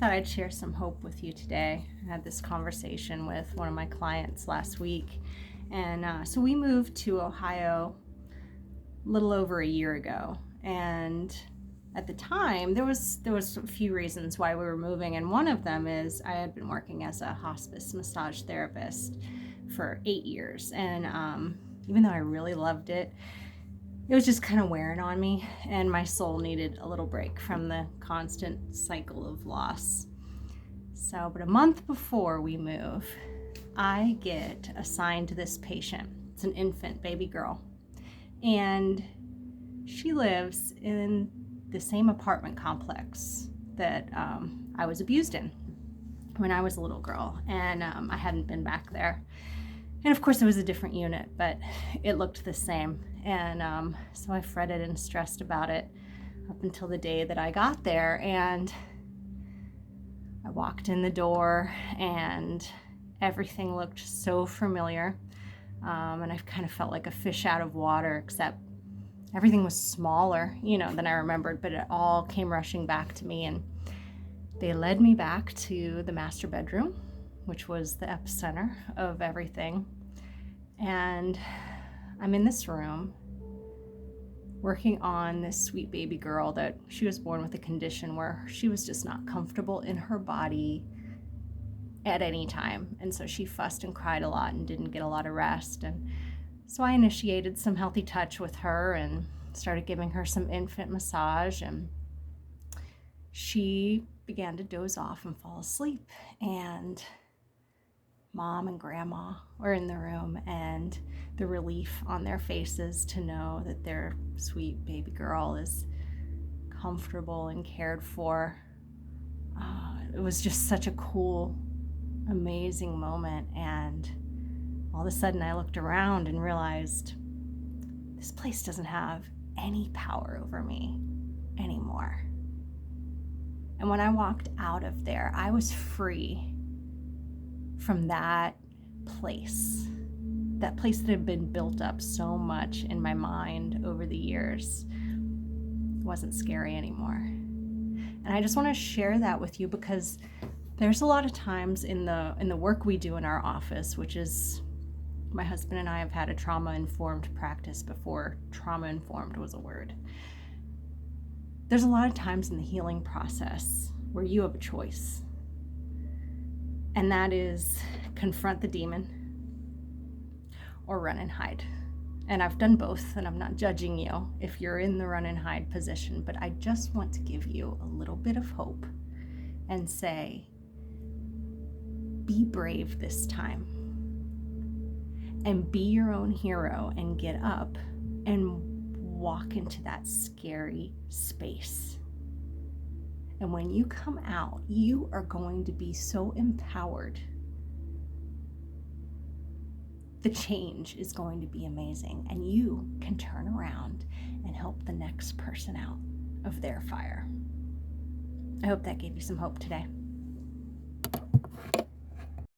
thought I'd share some hope with you today. I had this conversation with one of my clients last week, and so we moved to Ohio a little over a year ago. And at the time, there was a few reasons why we were moving, and one of them is I had been working as a hospice massage therapist for 8 years, and even though I really loved it, it was just kind of wearing on me, and my soul needed a little break from the constant cycle of loss. So, but a month before we move, I get assigned to this patient. It's an infant baby girl, and she lives in the same apartment complex that I was abused in when I was a little girl, and I hadn't been back there. And of course it was a different unit, but it looked the same. And so I fretted and stressed about it up until the day that I got there, and I walked in the door and everything looked so familiar. And I kind of felt like a fish out of water, except everything was smaller, than I remembered, but it all came rushing back to me. And they led me back to the master bedroom, which was the epicenter of everything. And I'm in this room working on this sweet baby girl that she was born with a condition where she was just not comfortable in her body at any time. And so she fussed and cried a lot and didn't get a lot of rest. And so I initiated some healthy touch with her and started giving her some infant massage, and she began to doze off and fall asleep. And Mom and Grandma were in the room, and the relief on their faces to know that their sweet baby girl is comfortable and cared for. It was just such a cool, amazing moment. And all of a sudden I looked around and realized this place doesn't have any power over me anymore. And when I walked out of there, I was free from that place that had been built up so much in my mind over the years. It wasn't scary anymore. And I just want to share that with you because there's a lot of times in the work we do in our office, which is, my husband and I have had a trauma-informed practice before trauma-informed was a word. There's a lot of times in the healing process where you have a choice. And that is confront the demon or run and hide. And I've done both, and I'm not judging you if you're in the run and hide position, but I just want to give you a little bit of hope and say, be brave this time. And be your own hero and get up and walk into that scary space. And when you come out, you are going to be so empowered. The change is going to be amazing, and you can turn around and help the next person out of their fire. I hope that gave you some hope today.